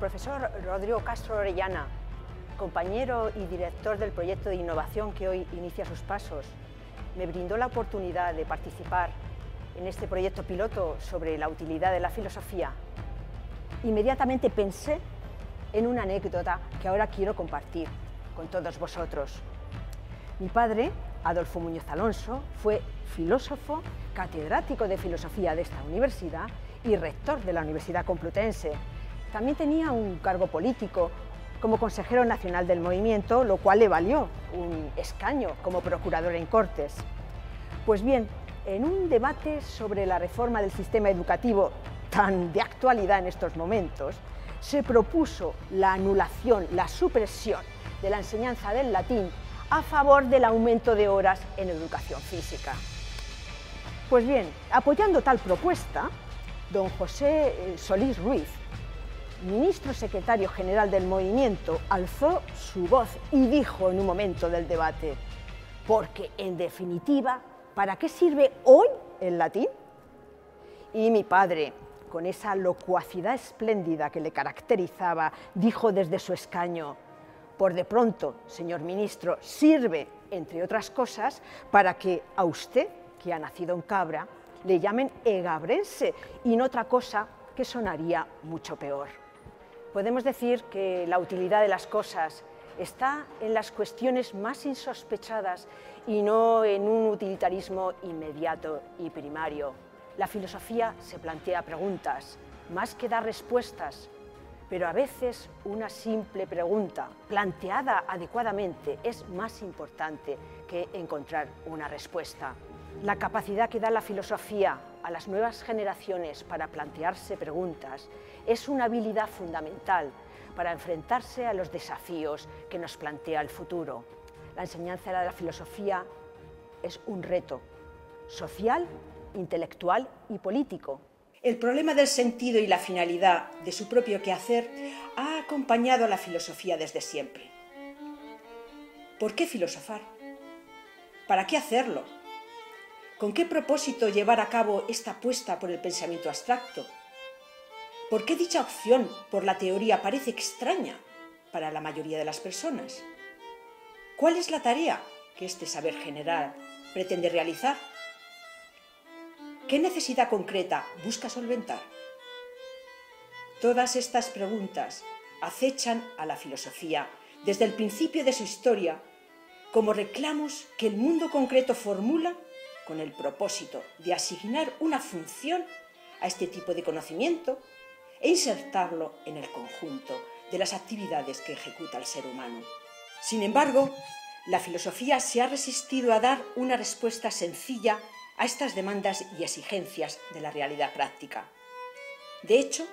profesor Rodrigo Castro Orellana, compañero y director del proyecto de innovación que hoy inicia sus pasos, me brindó la oportunidad de participar en este proyecto piloto sobre la utilidad de la filosofía. Inmediatamente pensé en una anécdota que ahora quiero compartir con todos vosotros. Mi padre, Adolfo Muñoz Alonso, fue filósofo, catedrático de filosofía de esta universidad y rector de la Universidad Complutense. También tenía un cargo político como consejero nacional del movimiento, lo cual le valió un escaño como procurador en Cortes. Pues bien, en un debate sobre la reforma del sistema educativo tan de actualidad en estos momentos, se propuso la anulación, la supresión de la enseñanza del latín a favor del aumento de horas en educación física. Pues bien, apoyando tal propuesta, don José Solís Ruiz, ministro secretario general del movimiento, alzó su voz y dijo en un momento del debate: porque, en definitiva, ¿para qué sirve hoy el latín? Y mi padre, con esa locuacidad espléndida que le caracterizaba, dijo desde su escaño: por de pronto, señor ministro, sirve, entre otras cosas, para que a usted, que ha nacido en Cabra, le llamen egabrense y no otra cosa que sonaría mucho peor. Podemos decir que la utilidad de las cosas está en las cuestiones más insospechadas y no en un utilitarismo inmediato y primario. La filosofía se plantea preguntas, más que dar respuestas, pero a veces una simple pregunta, planteada adecuadamente, es más importante que encontrar una respuesta. La capacidad que da la filosofía a las nuevas generaciones para plantearse preguntas es una habilidad fundamental para enfrentarse a los desafíos que nos plantea el futuro. La enseñanza de la filosofía es un reto social, intelectual y político. El problema del sentido y la finalidad de su propio quehacer ha acompañado a la filosofía desde siempre. ¿Por qué filosofar? ¿Para qué hacerlo? ¿Con qué propósito llevar a cabo esta apuesta por el pensamiento abstracto? ¿Por qué dicha opción por la teoría parece extraña para la mayoría de las personas? ¿Cuál es la tarea que este saber general pretende realizar? ¿Qué necesidad concreta busca solventar? Todas estas preguntas acechan a la filosofía desde el principio de su historia como reclamos que el mundo concreto formula con el propósito de asignar una función a este tipo de conocimiento e insertarlo en el conjunto de las actividades que ejecuta el ser humano. Sin embargo, la filosofía se ha resistido a dar una respuesta sencilla a estas demandas y exigencias de la realidad práctica. De hecho,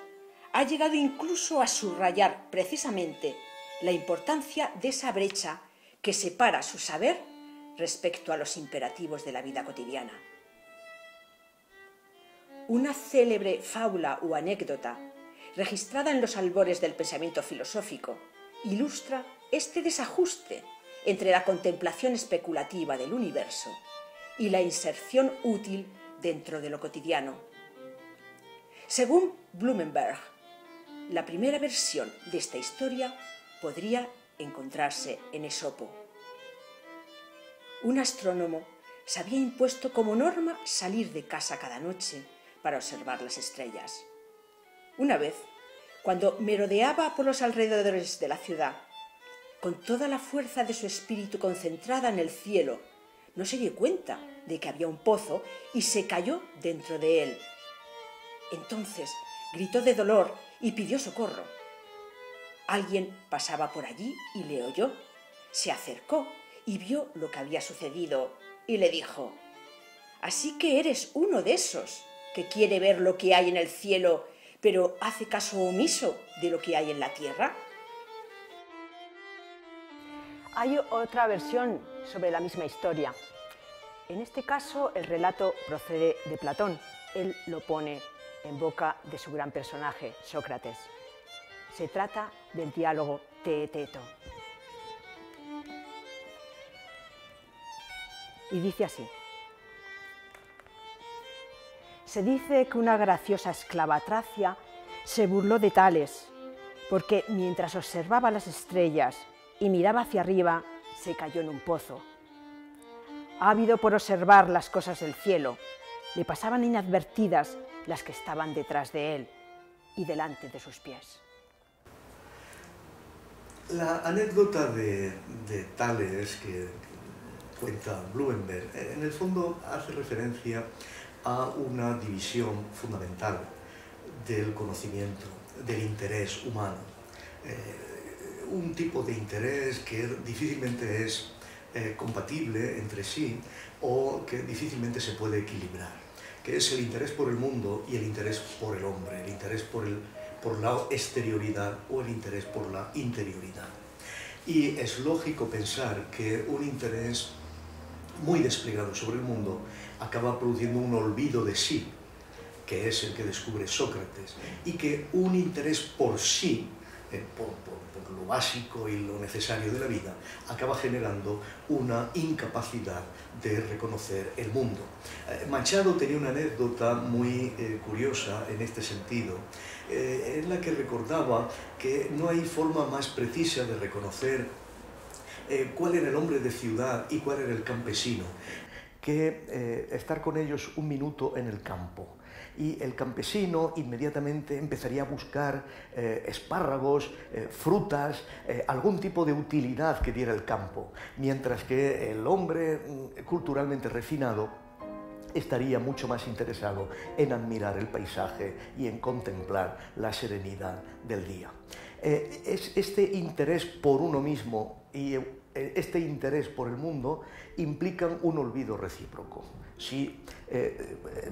ha llegado incluso a subrayar precisamente la importancia de esa brecha que separa su saber respecto a los imperativos de la vida cotidiana. Una célebre fábula o anécdota, registrada en los albores del pensamiento filosófico, ilustra este desajuste entre la contemplación especulativa del universo y la inserción útil dentro de lo cotidiano. Según Blumenberg, la primera versión de esta historia podría encontrarse en Esopo. Un astrónomo se había impuesto como norma salir de casa cada noche para observar las estrellas. Una vez, cuando merodeaba por los alrededores de la ciudad, con toda la fuerza de su espíritu concentrada en el cielo, no se dio cuenta de que había un pozo y se cayó dentro de él. Entonces gritó de dolor y pidió socorro. Alguien pasaba por allí y le oyó. Se acercó y vio lo que había sucedido y le dijo: «Así que eres uno de esos que quiere ver lo que hay en el cielo, pero hace caso omiso de lo que hay en la tierra». Hay otra versión sobre la misma historia. En este caso, el relato procede de Platón. Él lo pone en boca de su gran personaje, Sócrates. Se trata del diálogo Teeteto. Y dice así: se dice que una graciosa esclava tracia se burló de Tales, porque mientras observaba las estrellas y miraba hacia arriba, se cayó en un pozo. Ávido por observar las cosas del cielo, le pasaban inadvertidas las que estaban detrás de él y delante de sus pies. La anécdota de Tales que cuenta Blumenberg, en el fondo hace referencia a una división fundamental del conocimiento, del interés humano. Un tipo de interés que difícilmente es compatible entre sí o que difícilmente se puede equilibrar, que es el interés por el mundo y el interés por el hombre, el interés por la exterioridad o el interés por la interioridad. Y es lógico pensar que un interés muy desplegado sobre el mundo acaba produciendo un olvido de sí, que es el que descubre Sócrates, y que un interés por sí, por lo básico y lo necesario de la vida, acaba generando una incapacidad de reconocer el mundo. Machado tenía una anécdota muy curiosa en este sentido, en la que recordaba que no hay forma más precisa de reconocer cuál era el hombre de ciudad y cuál era el campesino, que estar con ellos un minuto en el campo. Y el campesino inmediatamente empezaría a buscar espárragos, frutas, algún tipo de utilidad que diera el campo, mientras que el hombre culturalmente refinado estaría mucho más interesado en admirar el paisaje y en contemplar la serenidad del día. Es este interés por uno mismo y este interés por el mundo implican un olvido recíproco. Si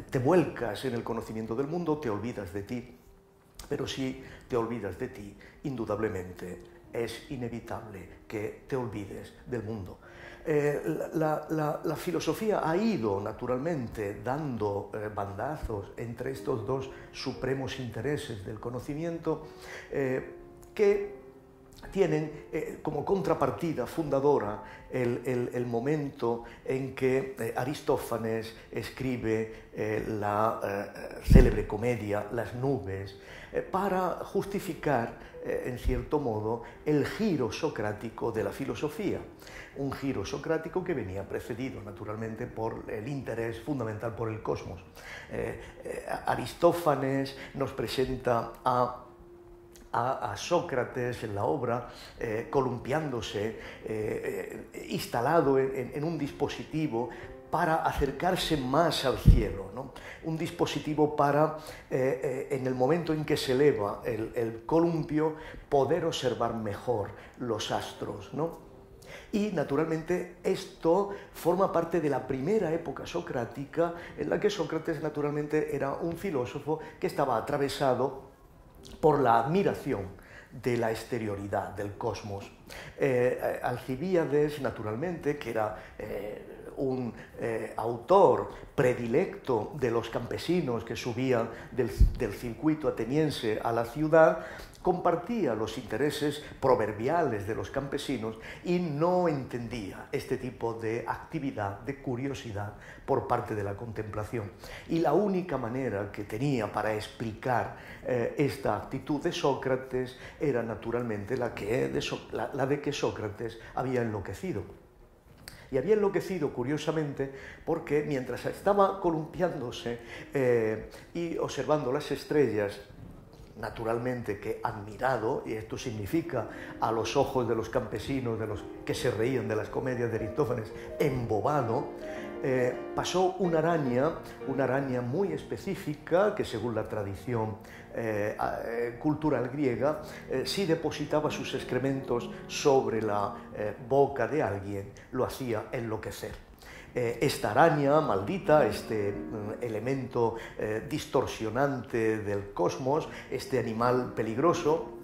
te vuelcas en el conocimiento del mundo, te olvidas de ti, pero si te olvidas de ti, indudablemente es inevitable que te olvides del mundo. La filosofía ha ido naturalmente dando bandazos entre estos dos supremos intereses del conocimiento que tienen como contrapartida fundadora el momento en que Aristófanes escribe la célebre comedia Las nubes, para justificar, en cierto modo, el giro socrático de la filosofía. Un giro socrático que venía precedido, naturalmente, por el interés fundamental por el cosmos. Aristófanes nos presenta a Sócrates en la obra, columpiándose, instalado en un dispositivo para acercarse más al cielo, ¿no? Un dispositivo para, en el momento en que se eleva el columpio, poder observar mejor los astros, ¿no? Y, naturalmente, esto forma parte de la primera época socrática, en la que Sócrates, naturalmente, era un filósofo que estaba atravesado por la admiración de la exterioridad del cosmos. Alcibíades, naturalmente, que era un autor predilecto de los campesinos que subían del circuito ateniense a la ciudad, compartía los intereses proverbiales de los campesinos y no entendía este tipo de actividad, de curiosidad por parte de la contemplación. Y la única manera que tenía para explicar esta actitud de Sócrates era naturalmente la de que Sócrates había enloquecido. Y había enloquecido, curiosamente, porque mientras estaba columpiándose y observando las estrellas, naturalmente que admirado, y esto significa a los ojos de los campesinos, de los que se reían de las comedias de Aristófanes, embobado, pasó una araña muy específica que, según la tradición cultural griega, si depositaba sus excrementos sobre la boca de alguien, lo hacía enloquecer. Esta araña maldita, este elemento distorsionante del cosmos, este animal peligroso,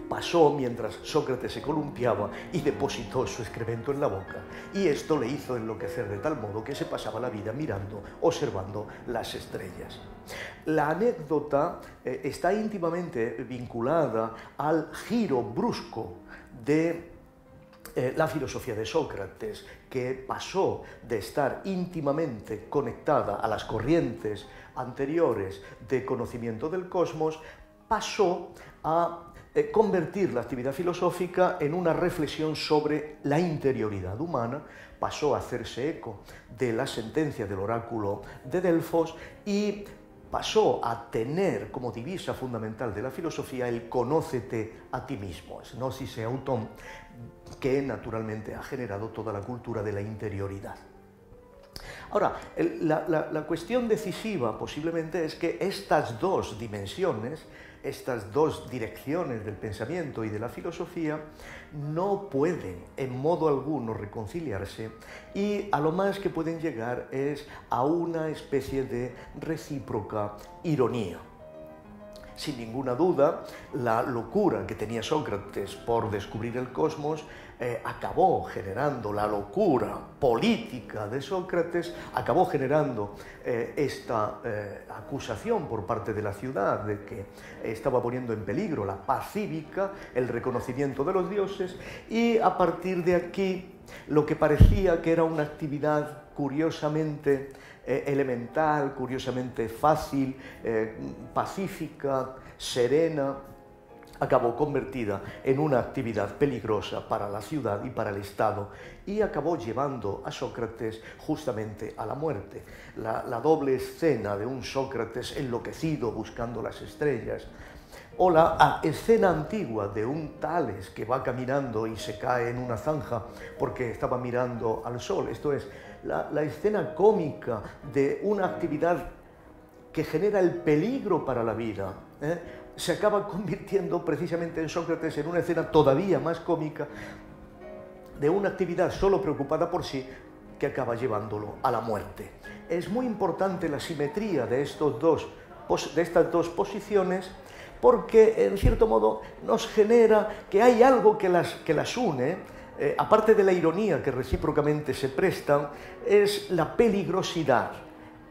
pasó mientras Sócrates se columpiaba y depositó su excremento en la boca. Y esto le hizo enloquecer de tal modo que se pasaba la vida mirando, observando las estrellas. La anécdota está íntimamente vinculada al giro brusco de la filosofía de Sócrates, que pasó de estar íntimamente conectada a las corrientes anteriores de conocimiento del cosmos, pasó a convertir la actividad filosófica en una reflexión sobre la interioridad humana, pasó a hacerse eco de la sentencia del oráculo de Delfos y pasó a tener como divisa fundamental de la filosofía el conócete a ti mismo, es gnosis auton, que naturalmente ha generado toda la cultura de la interioridad. Ahora, la cuestión decisiva posiblemente es que estas dos dimensiones, estas dos direcciones del pensamiento y de la filosofía no pueden en modo alguno reconciliarse y a lo más que pueden llegar es a una especie de recíproca ironía. Sin ninguna duda, la locura que tenía Sócrates por descubrir el cosmos acabó generando la locura política de Sócrates, acabó generando esta acusación por parte de la ciudad de que estaba poniendo en peligro la paz cívica, el reconocimiento de los dioses, y a partir de aquí lo que parecía que era una actividad curiosamente elemental, curiosamente fácil, pacífica, serena, acabó convertida en una actividad peligrosa para la ciudad y para el Estado y acabó llevando a Sócrates justamente a la muerte. La doble escena de un Sócrates enloquecido buscando las estrellas o la escena antigua de un Tales que va caminando y se cae en una zanja porque estaba mirando al sol, esto es, la escena cómica de una actividad que genera el peligro para la vida, se acaba convirtiendo precisamente en Sócrates en una escena todavía más cómica de una actividad solo preocupada por sí que acaba llevándolo a la muerte. Es muy importante la simetría de estas dos posiciones porque, en cierto modo, nos genera que hay algo que las une, aparte de la ironía que recíprocamente se prestan, es la peligrosidad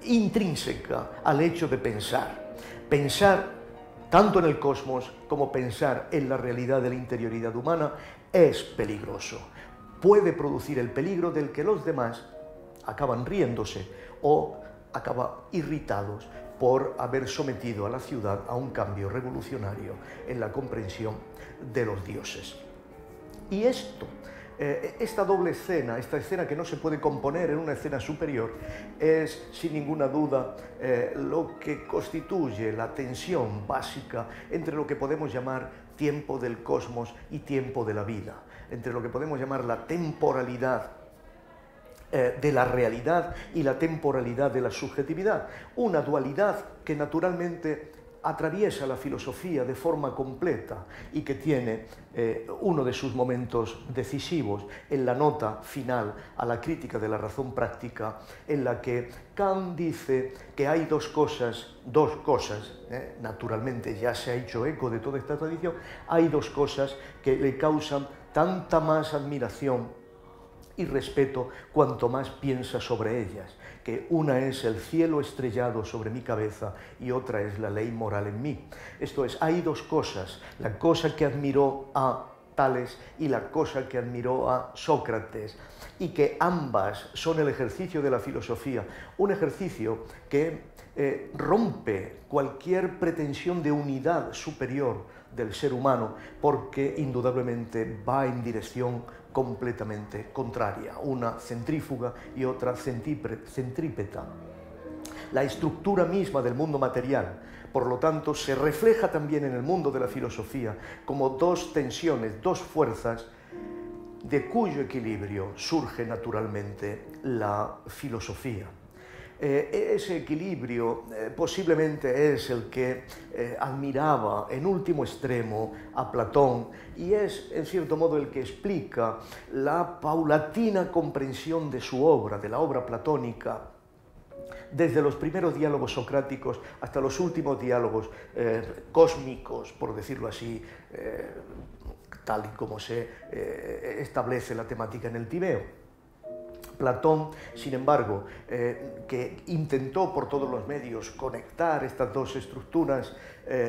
intrínseca al hecho de pensar. Pensar tanto en el cosmos como pensar en la realidad de la interioridad humana es peligroso. Puede producir el peligro del que los demás acaban riéndose o acaban irritados por haber sometido a la ciudad a un cambio revolucionario en la comprensión de los dioses. Y esta doble escena, esta escena que no se puede componer en una escena superior, es sin ninguna duda lo que constituye la tensión básica entre lo que podemos llamar tiempo del cosmos y tiempo de la vida, entre lo que podemos llamar la temporalidad de la realidad y la temporalidad de la subjetividad, una dualidad que naturalmente atraviesa la filosofía de forma completa y que tiene uno de sus momentos decisivos en la nota final a la crítica de la razón práctica, en la que Kant dice que hay dos cosas, naturalmente ya se ha hecho eco de toda esta tradición, hay dos cosas que le causan tanta más admiración y respeto cuanto más piensa sobre ellas, que una es el cielo estrellado sobre mi cabeza y otra es la ley moral en mí. Esto es, hay dos cosas, la cosa que admiró a Tales y la cosa que admiró a Sócrates, y que ambas son el ejercicio de la filosofía, un ejercicio que rompe cualquier pretensión de unidad superior del ser humano, porque indudablemente va en dirección completamente contraria, una centrífuga y otra centrípeta. La estructura misma del mundo material, por lo tanto, se refleja también en el mundo de la filosofía como dos tensiones, dos fuerzas, de cuyo equilibrio surge naturalmente la filosofía. Ese equilibrio posiblemente es el que admiraba en último extremo a Platón y es en cierto modo el que explica la paulatina comprensión de su obra, de la obra platónica, desde los primeros diálogos socráticos hasta los últimos diálogos cósmicos, por decirlo así, tal y como se establece la temática en el Timeo. Platón, sin embargo, que intentó por todos los medios conectar estas dos estructuras,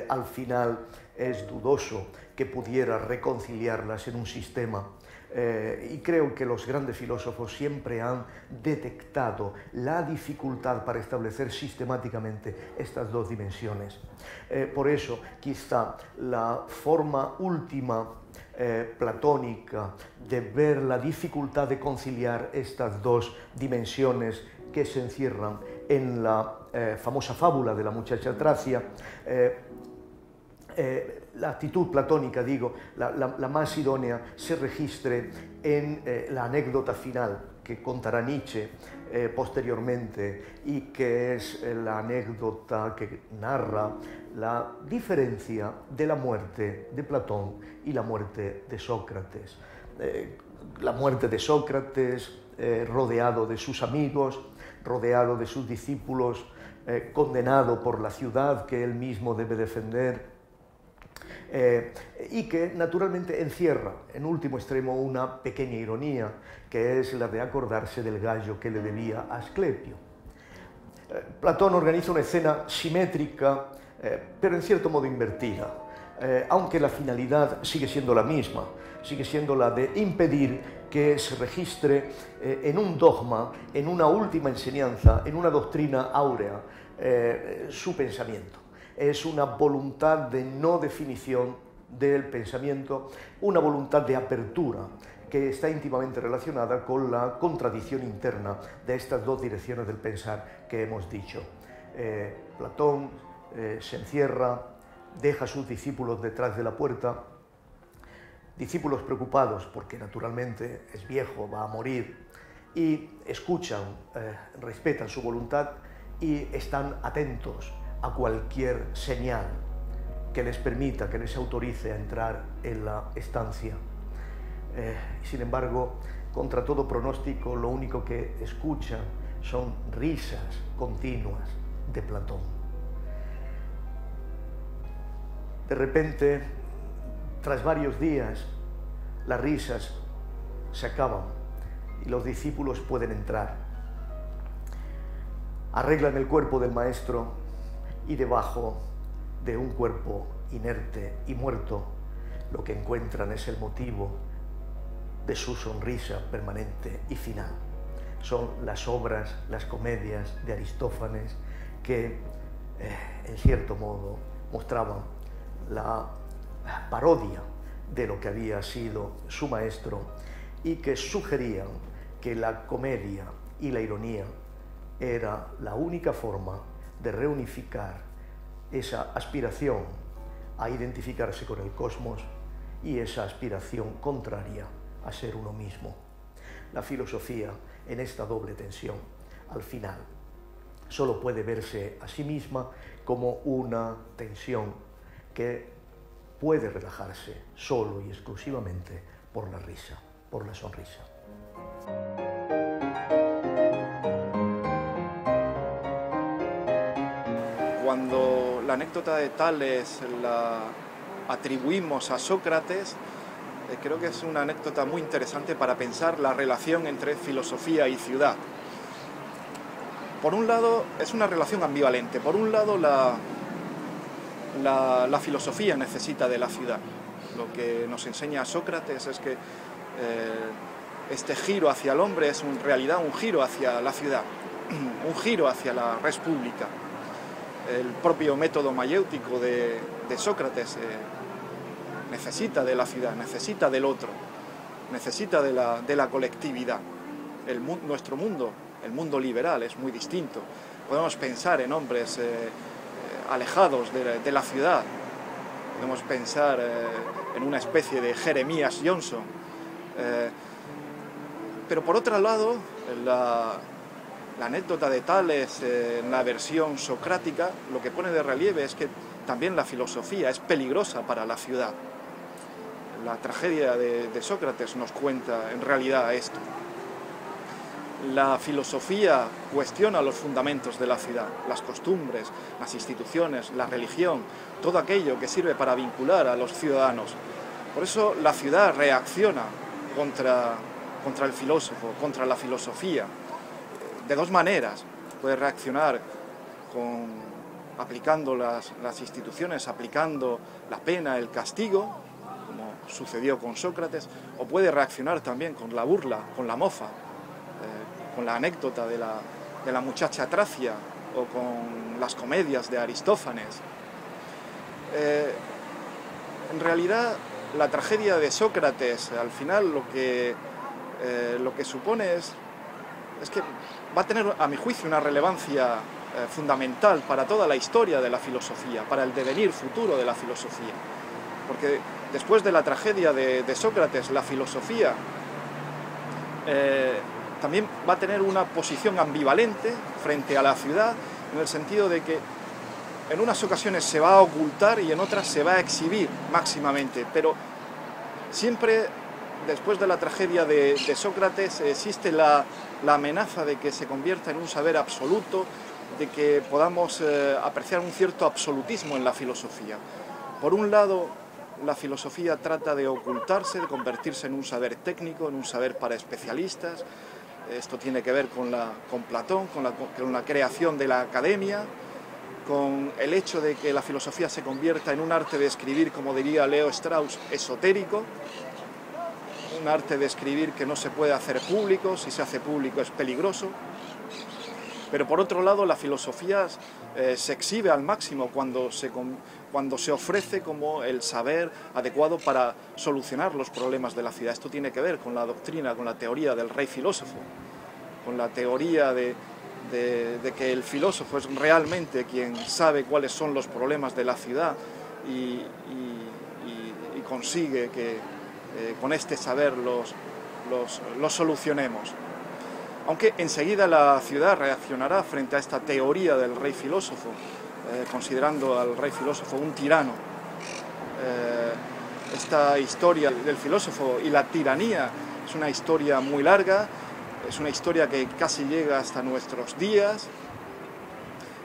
al final es dudoso que pudiera reconciliarlas en un sistema Y creo que los grandes filósofos siempre han detectado la dificultad para establecer sistemáticamente estas dos dimensiones. Por eso, quizá la forma última platónica de ver la dificultad de conciliar estas dos dimensiones que se encierran en la famosa fábula de la muchacha Tracia, la actitud platónica, digo, la más idónea, se registre en la anécdota final que contará Nietzsche posteriormente y que es la anécdota que narra la diferencia de la muerte de Platón y la muerte de Sócrates. La muerte de Sócrates, rodeado de sus amigos, rodeado de sus discípulos, condenado por la ciudad que él mismo debe defender, y que naturalmente encierra en último extremo una pequeña ironía, que es la de acordarse del gallo que le debía a Asclepio. Platón organiza una escena simétrica, pero en cierto modo invertida, aunque la finalidad sigue siendo la misma, sigue siendo la de impedir que se registre en un dogma, en una última enseñanza, en una doctrina áurea, su pensamiento. Es una voluntad de no definición del pensamiento, una voluntad de apertura que está íntimamente relacionada con la contradicción interna de estas dos direcciones del pensar que hemos dicho. Platón se encierra, deja a sus discípulos detrás de la puerta, discípulos preocupados porque naturalmente es viejo, va a morir, y escuchan, respetan su voluntad y están atentos a cualquier señal que les permita, que les autorice a entrar en la estancia. Sin embargo, contra todo pronóstico, lo único que escuchan son risas continuas de Platón. De repente, tras varios días, las risas se acaban y los discípulos pueden entrar. Arreglan el cuerpo del maestro y debajo de un cuerpo inerte y muerto, lo que encuentran es el motivo de su sonrisa permanente y final. Son las obras, las comedias de Aristófanes que, en cierto modo, mostraban la parodia de lo que había sido su maestro y que sugerían que la comedia y la ironía era la única forma de reunificar esa aspiración a identificarse con el cosmos y esa aspiración contraria a ser uno mismo. La filosofía, en esta doble tensión, al final, solo puede verse a sí misma como una tensión que puede relajarse solo y exclusivamente por la risa, por la sonrisa. Cuando la anécdota de Tales la atribuimos a Sócrates, creo que es una anécdota muy interesante para pensar la relación entre filosofía y ciudad. Por un lado, es una relación ambivalente. Por un lado, la filosofía necesita de la ciudad. Lo que nos enseña Sócrates es que este giro hacia el hombre es en realidad un giro hacia la ciudad, un giro hacia la res pública. El propio método mayéutico de Sócrates necesita de la ciudad, necesita del otro, necesita de la colectividad. Nuestro mundo, el mundo liberal, es muy distinto. Podemos pensar en hombres alejados de la ciudad, podemos pensar en una especie de Jeremías Johnson. Pero por otro lado, la anécdota de Tales, en la versión socrática, lo que pone de relieve es que también la filosofía es peligrosa para la ciudad. La tragedia de Sócrates nos cuenta en realidad esto. La filosofía cuestiona los fundamentos de la ciudad, las costumbres, las instituciones, la religión, todo aquello que sirve para vincular a los ciudadanos. Por eso la ciudad reacciona contra el filósofo, contra la filosofía, de dos maneras. Puede reaccionar aplicando las instituciones, aplicando la pena, el castigo, como sucedió con Sócrates, o puede reaccionar también con la burla, con la mofa, con la anécdota de la muchacha Tracia o con las comedias de Aristófanes. En realidad, la tragedia de Sócrates, al final, lo que supone es que va a tener, a mi juicio, una relevancia fundamental para toda la historia de la filosofía, para el devenir futuro de la filosofía. Porque después de la tragedia de Sócrates, la filosofía también va a tener una posición ambivalente frente a la ciudad, en el sentido de que en unas ocasiones se va a ocultar y en otras se va a exhibir máximamente, pero siempre después de la tragedia de Sócrates existe la amenaza de que se convierta en un saber absoluto, de que podamos apreciar un cierto absolutismo en la filosofía. Por un lado, la filosofía trata de ocultarse, de convertirse en un saber técnico, en un saber para especialistas. Esto tiene que ver con Platón, con la creación de la academia, con el hecho de que la filosofía se convierta en un arte de escribir, como diría Leo Strauss, esotérico, un arte de escribir que no se puede hacer público, si se hace público es peligroso. Pero por otro lado, la filosofía se exhibe al máximo cuando se ofrece como el saber adecuado para solucionar los problemas de la ciudad. Esto tiene que ver con la doctrina, con la teoría del rey filósofo, con la teoría de que el filósofo es realmente quien sabe cuáles son los problemas de la ciudad y consigue que con este saber los solucionemos. Aunque enseguida la ciudad reaccionará frente a esta teoría del rey filósofo, considerando al rey filósofo un tirano. Esta historia del filósofo y la tiranía es una historia muy larga, es una historia que casi llega hasta nuestros días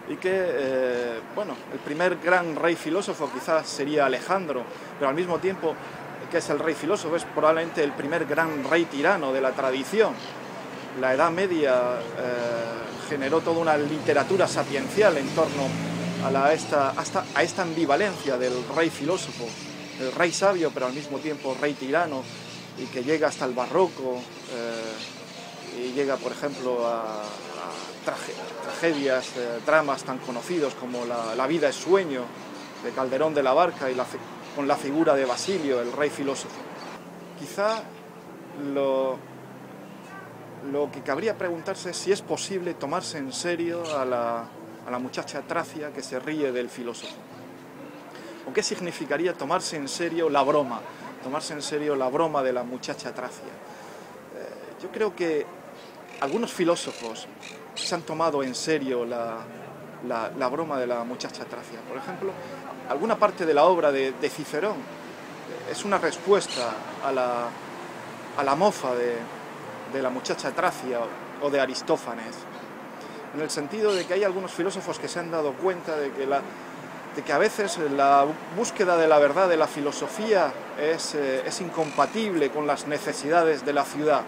y que, bueno, el primer gran rey filósofo quizás sería Alejandro, pero al mismo tiempo que es el rey filósofo es probablemente el primer gran rey tirano de la tradición. La Edad Media generó toda una literatura sapiencial en torno a esta ambivalencia del rey filósofo, el rey sabio pero al mismo tiempo rey tirano, y que llega hasta el barroco y llega, por ejemplo, a tragedias, dramas tan conocidos como La vida es sueño, de Calderón de la Barca, y con la figura de Basilio, el rey filósofo. Quizá lo que cabría preguntarse es si es posible tomarse en serio a la muchacha Tracia que se ríe del filósofo. ¿O qué significaría tomarse en serio la broma de la muchacha Tracia? Yo creo que algunos filósofos se han tomado en serio la broma de la muchacha Tracia. Por ejemplo, alguna parte de la obra de Cicerón es una respuesta a la mofa de la muchacha Tracia o de Aristófanes, en el sentido de que hay algunos filósofos que se han dado cuenta de que a veces la búsqueda de la verdad de la filosofía es incompatible con las necesidades de la ciudad,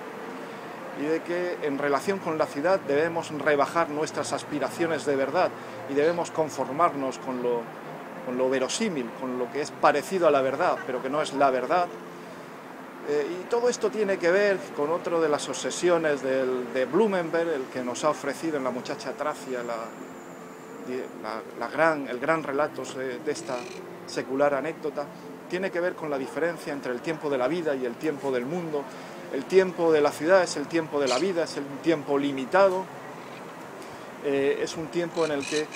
y de que en relación con la ciudad debemos rebajar nuestras aspiraciones de verdad y debemos conformarnos con lo verosímil, con lo que es parecido a la verdad, pero que no es la verdad. Y todo esto tiene que ver con otro de las obsesiones de Blumenberg, el que nos ha ofrecido en La muchacha Tracia el gran relato de esta secular anécdota. Tiene que ver con la diferencia entre el tiempo de la vida y el tiempo del mundo. El tiempo de la ciudad es el tiempo de la vida, es un tiempo limitado, es un tiempo en el que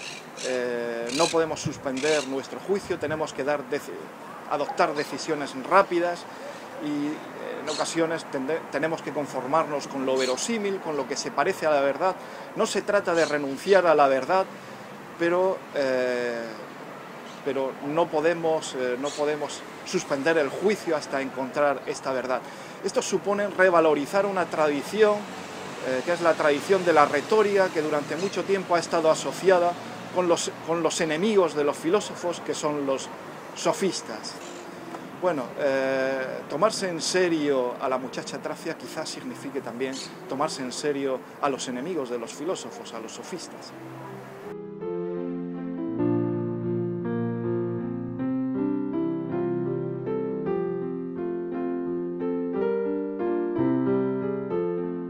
no podemos suspender nuestro juicio, tenemos que adoptar decisiones rápidas, y en ocasiones tenemos que conformarnos con lo verosímil, con lo que se parece a la verdad. No se trata de renunciar a la verdad, pero no podemos suspender el juicio hasta encontrar esta verdad. Esto supone revalorizar una tradición, que es la tradición de la retórica, que durante mucho tiempo ha estado asociada con los enemigos de los filósofos, que son los sofistas. Bueno, tomarse en serio a la muchacha Tracia quizás signifique también tomarse en serio a los enemigos de los filósofos, a los sofistas.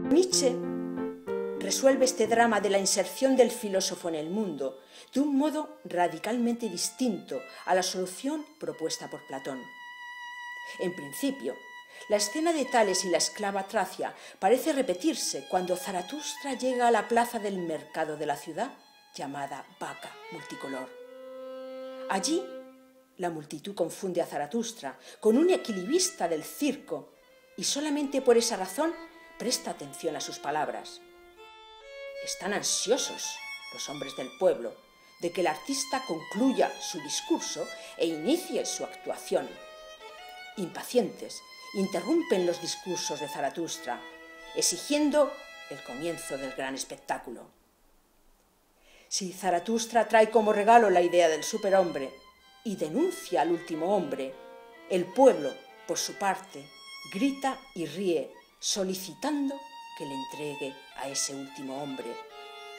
Nietzsche resuelve este drama de la inserción del filósofo en el mundo de un modo radicalmente distinto a la solución propuesta por Platón. En principio, la escena de Tales y la esclava Tracia parece repetirse cuando Zaratustra llega a la plaza del mercado de la ciudad, llamada Vaca Multicolor. Allí, la multitud confunde a Zaratustra con un equilibrista del circo y solamente por esa razón presta atención a sus palabras. Están ansiosos los hombres del pueblo de que el artista concluya su discurso e inicie su actuación. Impacientes, interrumpen los discursos de Zaratustra, exigiendo el comienzo del gran espectáculo. Si Zaratustra trae como regalo la idea del superhombre y denuncia al último hombre, el pueblo, por su parte, grita y ríe, solicitando que le entregue a ese último hombre,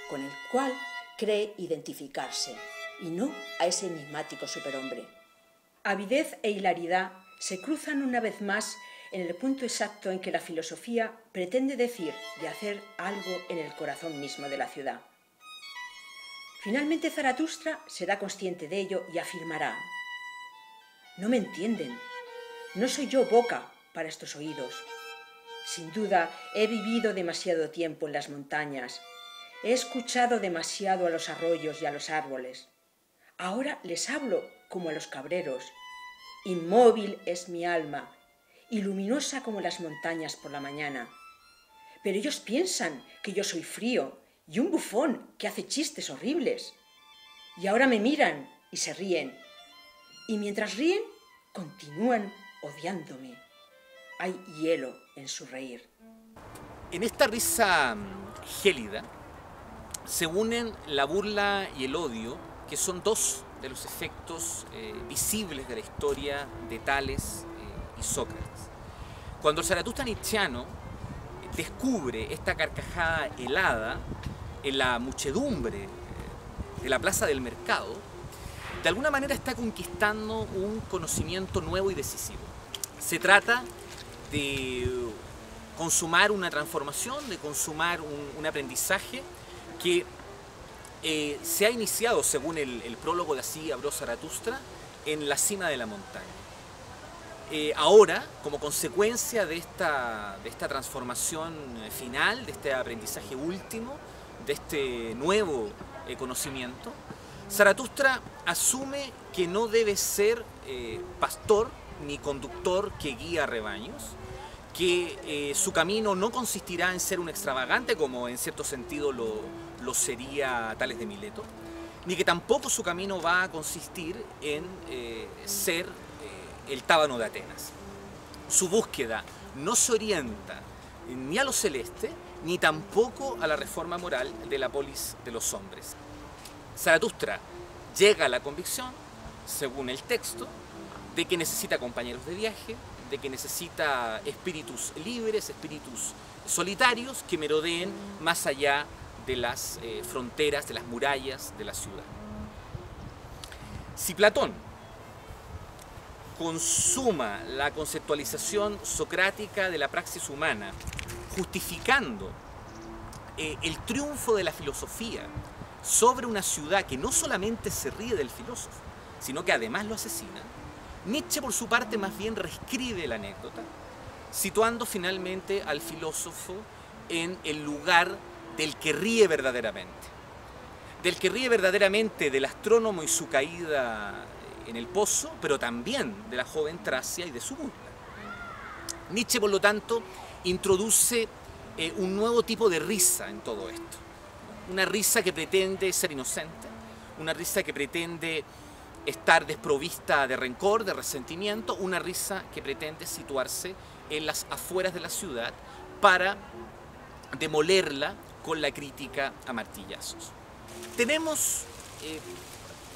con el cual cree identificarse, y no a ese enigmático superhombre. Avidez e hilaridad se cruzan una vez más en el punto exacto en que la filosofía pretende decir y hacer algo en el corazón mismo de la ciudad. Finalmente Zaratustra será consciente de ello y afirmará: «No me entienden, no soy yo boca para estos oídos. Sin duda he vivido demasiado tiempo en las montañas, he escuchado demasiado a los arroyos y a los árboles. Ahora les hablo como a los cabreros. Inmóvil es mi alma, y luminosa como las montañas por la mañana. Pero ellos piensan que yo soy frío y un bufón que hace chistes horribles. Y ahora me miran y se ríen. Y mientras ríen, continúan odiándome. Hay hielo en su reír». En esta risa gélida se unen la burla y el odio, que son dos de los efectos visibles de la historia de Tales y Sócrates. Cuando el Zaratustra nietzscheano descubre esta carcajada helada en la muchedumbre de la plaza del mercado, de alguna manera está conquistando un conocimiento nuevo y decisivo. Se trata de consumar una transformación, de consumar un aprendizaje que se ha iniciado, según el prólogo de Así habló Zaratustra, en la cima de la montaña. Ahora, como consecuencia de esta transformación final, de este aprendizaje último, de este nuevo conocimiento, Zaratustra asume que no debe ser pastor ni conductor que guía rebaños, que su camino no consistirá en ser un extravagante, como en cierto sentido lo sería Tales de Mileto, ni que tampoco su camino va a consistir en ser el tábano de Atenas. Su búsqueda no se orienta ni a lo celeste, ni tampoco a la reforma moral de la polis de los hombres. Zaratustra llega a la convicción, según el texto, de que necesita compañeros de viaje, de que necesita espíritus libres, espíritus solitarios que merodeen más allá de las fronteras, de las murallas de la ciudad. Si Platón consuma la conceptualización socrática de la praxis humana, justificando el triunfo de la filosofía sobre una ciudad que no solamente se ríe del filósofo, sino que además lo asesina, Nietzsche, por su parte, más bien reescribe la anécdota, situando finalmente al filósofo en el lugar del que ríe verdaderamente. Del que ríe verdaderamente del astrónomo y su caída en el pozo, pero también de la joven Tracia y de su burla. Nietzsche, por lo tanto, introduce un nuevo tipo de risa en todo esto. Una risa que pretende ser inocente, una risa que pretende estar desprovista de rencor, de resentimiento, una risa que pretende situarse en las afueras de la ciudad para demolerla con la crítica a martillazos. Tenemos,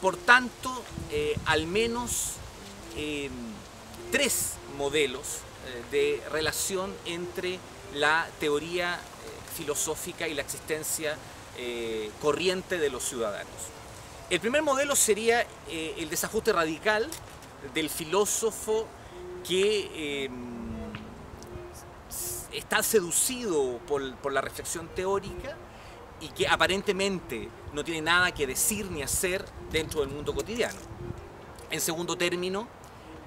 por tanto, al menos tres modelos de relación entre la teoría filosófica y la existencia corriente de los ciudadanos. El primer modelo sería el desajuste radical del filósofo que está seducido por la reflexión teórica y que aparentemente no tiene nada que decir ni hacer dentro del mundo cotidiano. En segundo término,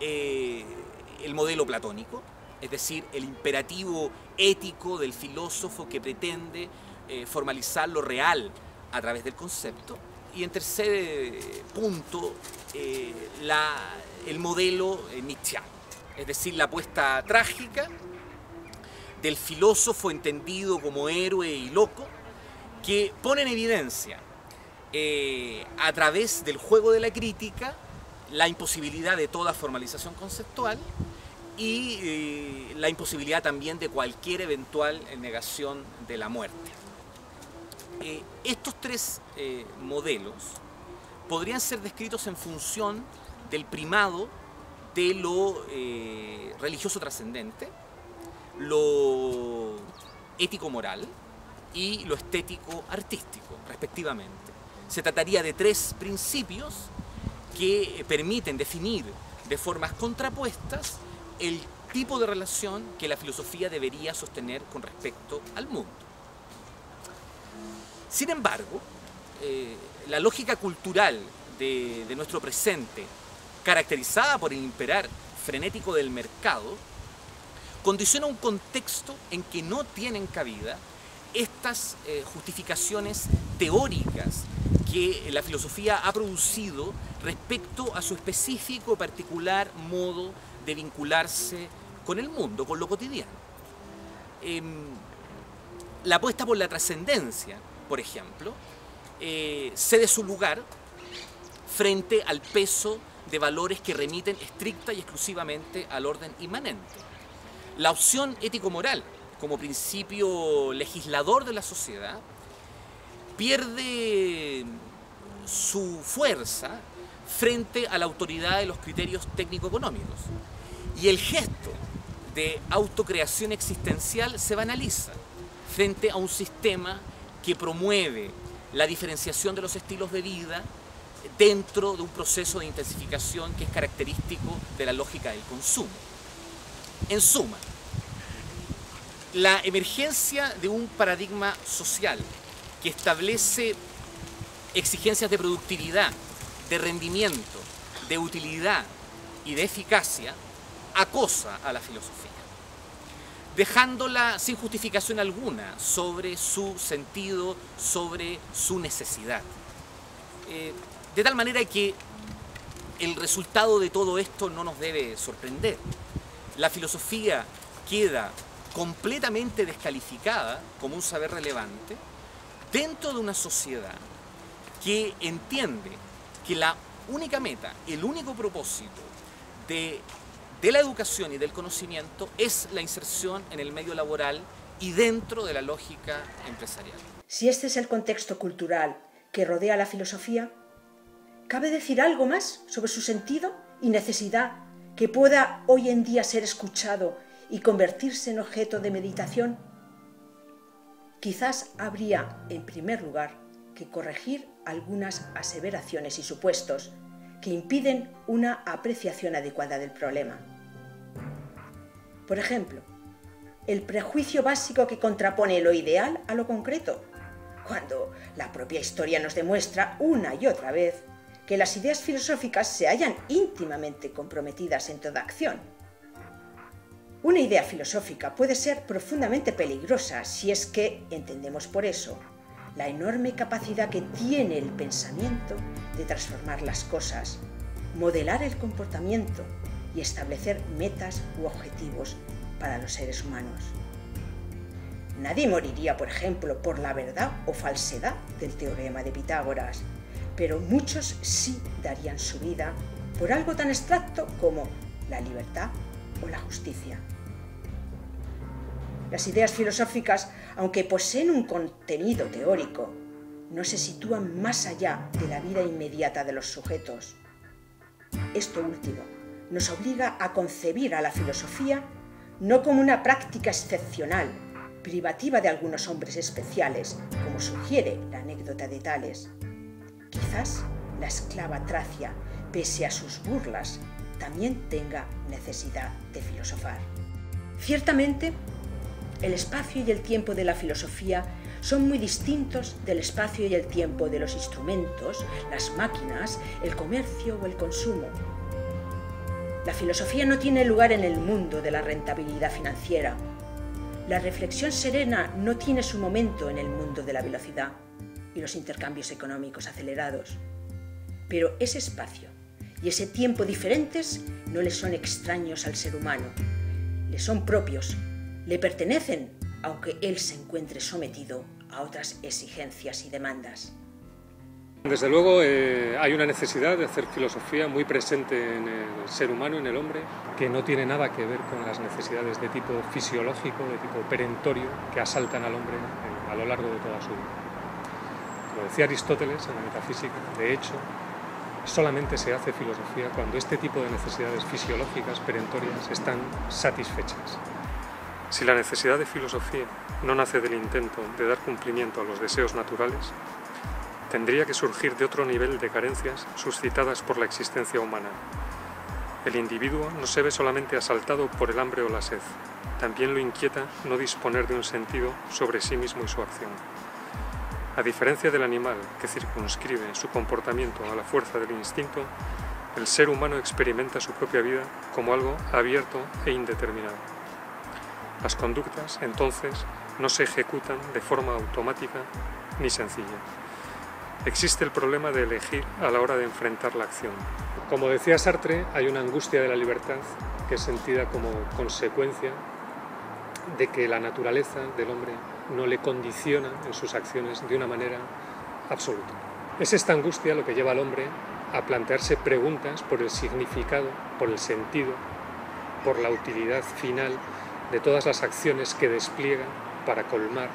el modelo platónico, es decir, el imperativo ético del filósofo que pretende formalizar lo real a través del concepto. Y en tercer punto, el modelo nietzscheano, es decir, la apuesta trágica del filósofo entendido como héroe y loco, que pone en evidencia a través del juego de la crítica la imposibilidad de toda formalización conceptual y la imposibilidad también de cualquier eventual negación de la muerte. Estos tres modelos podrían ser descritos en función del primado de lo religioso trascendente, lo ético-moral y lo estético-artístico, respectivamente. Se trataría de tres principios que permiten definir de formas contrapuestas el tipo de relación que la filosofía debería sostener con respecto al mundo. Sin embargo, la lógica cultural de nuestro presente, caracterizada por el imperar frenético del mercado, condiciona un contexto en que no tienen cabida estas justificaciones teóricas que la filosofía ha producido respecto a su específico particular modo de vincularse con el mundo, con lo cotidiano. La apuesta por la trascendencia, por ejemplo, cede su lugar frente al peso de valores que remiten estricta y exclusivamente al orden inmanente. La opción ético-moral como principio legislador de la sociedad pierde su fuerza frente a la autoridad de los criterios técnico-económicos. Y el gesto de autocreación existencial se banaliza frente a un sistema que promueve la diferenciación de los estilos de vida dentro de un proceso de intensificación que es característico de la lógica del consumo. En suma, la emergencia de un paradigma social que establece exigencias de productividad, de rendimiento, de utilidad y de eficacia acosa a la filosofía, dejándola sin justificación alguna sobre su sentido, sobre su necesidad. De tal manera que el resultado de todo esto no nos debe sorprender. La filosofía queda completamente descalificada como un saber relevante dentro de una sociedad que entiende que la única meta, el único propósito de la educación y del conocimiento es la inserción en el medio laboral y dentro de la lógica empresarial. Si este es el contexto cultural que rodea a la filosofía, ¿cabe decir algo más sobre su sentido y necesidad que pueda hoy en día ser escuchado y convertirse en objeto de meditación? Quizás habría, en primer lugar, que corregir algunas aseveraciones y supuestos que impiden una apreciación adecuada del problema. Por ejemplo, el prejuicio básico que contrapone lo ideal a lo concreto, cuando la propia historia nos demuestra una y otra vez que las ideas filosóficas se hallan íntimamente comprometidas en toda acción. Una idea filosófica puede ser profundamente peligrosa si es que entendemos por eso la enorme capacidad que tiene el pensamiento de transformar las cosas, modelar el comportamiento y establecer metas u objetivos para los seres humanos. Nadie moriría, por ejemplo, por la verdad o falsedad del teorema de Pitágoras, pero muchos sí darían su vida por algo tan abstracto como la libertad o la justicia. Las ideas filosóficas, aunque poseen un contenido teórico, no se sitúan más allá de la vida inmediata de los sujetos. Esto último nos obliga a concebir a la filosofía no como una práctica excepcional, privativa de algunos hombres especiales, como sugiere la anécdota de Tales. Quizás la esclava Tracia, pese a sus burlas, también tenga necesidad de filosofar. Ciertamente, el espacio y el tiempo de la filosofía son muy distintos del espacio y el tiempo de los instrumentos, las máquinas, el comercio o el consumo. La filosofía no tiene lugar en el mundo de la rentabilidad financiera. La reflexión serena no tiene su momento en el mundo de la velocidad y los intercambios económicos acelerados. Pero ese espacio y ese tiempo diferentes no le son extraños al ser humano, le son propios, le pertenecen, aunque él se encuentre sometido a otras exigencias y demandas. Desde luego hay una necesidad de hacer filosofía muy presente en el ser humano, en el hombre, que no tiene nada que ver con las necesidades de tipo fisiológico, de tipo perentorio, que asaltan al hombre a lo largo de toda su vida. Como decía Aristóteles en la metafísica, de hecho, solamente se hace filosofía cuando este tipo de necesidades fisiológicas perentorias están satisfechas. Si la necesidad de filosofía no nace del intento de dar cumplimiento a los deseos naturales, tendría que surgir de otro nivel de carencias suscitadas por la existencia humana. El individuo no se ve solamente asaltado por el hambre o la sed, también lo inquieta no disponer de un sentido sobre sí mismo y su acción. A diferencia del animal, que circunscribe su comportamiento a la fuerza del instinto, el ser humano experimenta su propia vida como algo abierto e indeterminado. Las conductas, entonces, no se ejecutan de forma automática ni sencilla. Existe el problema de elegir a la hora de enfrentar la acción. Como decía Sartre, hay una angustia de la libertad que es sentida como consecuencia de que la naturaleza del hombre no le condiciona en sus acciones de una manera absoluta. Es esta angustia lo que lleva al hombre a plantearse preguntas por el significado, por el sentido, por la utilidad final de todas las acciones que despliega para colmar,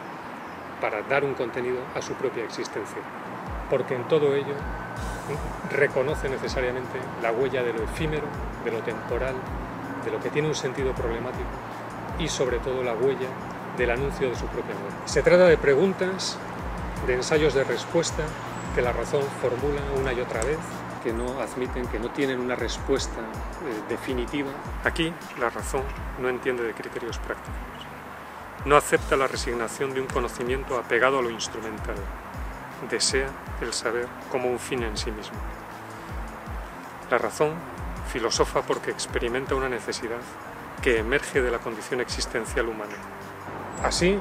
para dar un contenido a su propia existencia. Porque en todo ello reconoce necesariamente la huella de lo efímero, de lo temporal, de lo que tiene un sentido problemático y sobre todo la huella del anuncio de su propia muerte. Se trata de preguntas, de ensayos de respuesta que la razón formula una y otra vez, que no admiten, que no tienen una respuesta definitiva. Aquí la razón no entiende de criterios prácticos. No acepta la resignación de un conocimiento apegado a lo instrumental. Desea el saber como un fin en sí mismo. La razón filosofa porque experimenta una necesidad que emerge de la condición existencial humana. Así,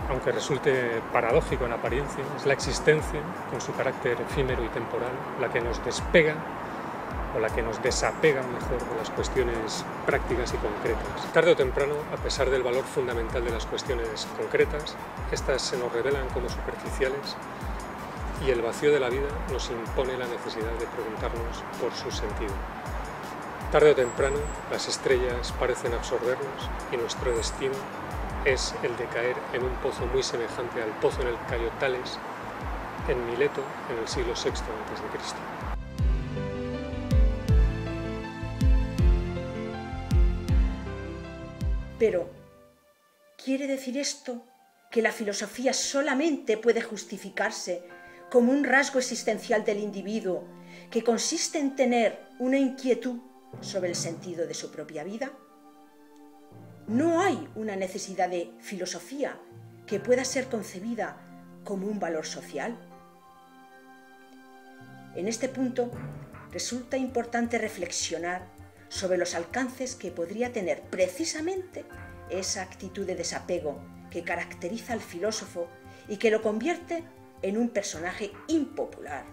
aunque resulte paradójico en apariencia, es la existencia, con su carácter efímero y temporal, la que nos despega o la que nos desapega mejor de las cuestiones prácticas y concretas. Tarde o temprano, a pesar del valor fundamental de las cuestiones concretas, estas se nos revelan como superficiales y el vacío de la vida nos impone la necesidad de preguntarnos por su sentido. Tarde o temprano, las estrellas parecen absorbernos y nuestro destino es el de caer en un pozo muy semejante al pozo en el que cayó Tales en Mileto en el siglo VI a.C. Pero, ¿quiere decir esto que la filosofía solamente puede justificarse como un rasgo existencial del individuo que consiste en tener una inquietud sobre el sentido de su propia vida? No hay una necesidad de filosofía que pueda ser concebida como un valor social. En este punto, resulta importante reflexionar sobre los alcances que podría tener precisamente esa actitud de desapego que caracteriza al filósofo y que lo convierte en un personaje impopular,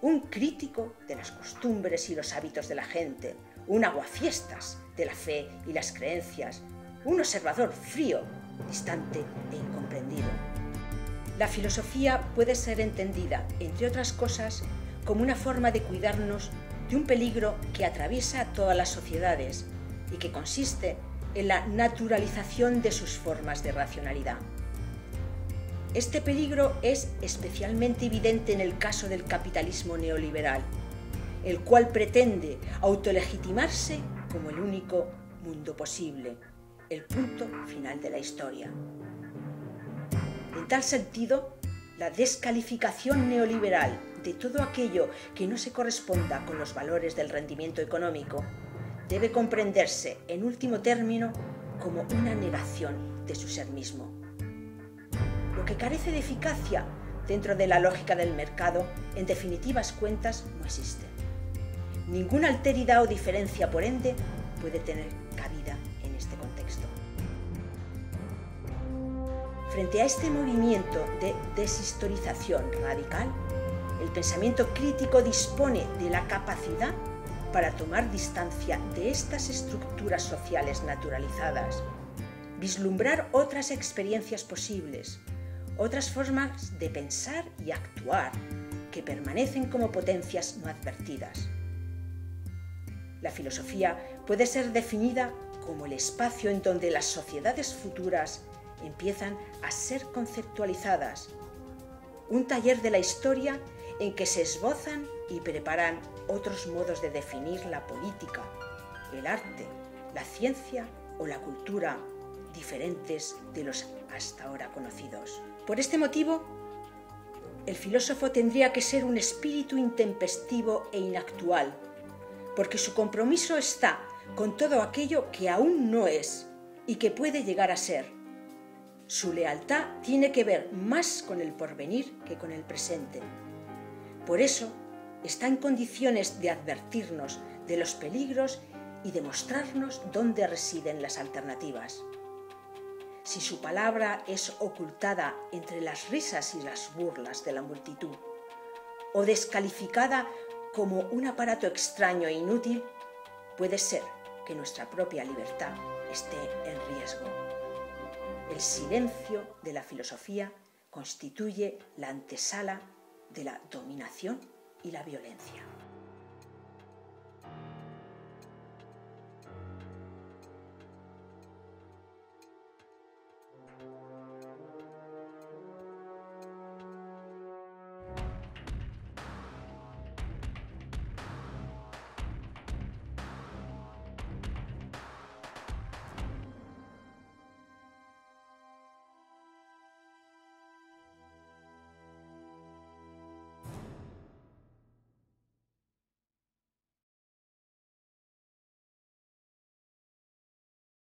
un crítico de las costumbres y los hábitos de la gente, un aguafiestas de la fe y las creencias, un observador frío, distante e incomprendido. La filosofía puede ser entendida, entre otras cosas, como una forma de cuidarnos de un peligro que atraviesa todas las sociedades y que consiste en la naturalización de sus formas de racionalidad. Este peligro es especialmente evidente en el caso del capitalismo neoliberal, el cual pretende autolegitimarse como el único mundo posible, el punto final de la historia. En tal sentido, la descalificación neoliberal de todo aquello que no se corresponda con los valores del rendimiento económico debe comprenderse, en último término, como una negación de su ser mismo. Lo que carece de eficacia dentro de la lógica del mercado, en definitivas cuentas, no existe. Ninguna alteridad o diferencia, por ende, puede tener cabida en este contexto. Frente a este movimiento de deshistorización radical, el pensamiento crítico dispone de la capacidad para tomar distancia de estas estructuras sociales naturalizadas, vislumbrar otras experiencias posibles, otras formas de pensar y actuar que permanecen como potencias no advertidas. La filosofía puede ser definida como el espacio en donde las sociedades futuras empiezan a ser conceptualizadas, un taller de la historia en que se esbozan y preparan otros modos de definir la política, el arte, la ciencia o la cultura, diferentes de los hasta ahora conocidos. Por este motivo, el filósofo tendría que ser un espíritu intempestivo e inactual, porque su compromiso está con todo aquello que aún no es y que puede llegar a ser. Su lealtad tiene que ver más con el porvenir que con el presente. Por eso, está en condiciones de advertirnos de los peligros y de mostrarnos dónde residen las alternativas. Si su palabra es ocultada entre las risas y las burlas de la multitud, o descalificada como un aparato extraño e inútil, puede ser que nuestra propia libertad esté en riesgo. El silencio de la filosofía constituye la antesala de la dominación y la violencia.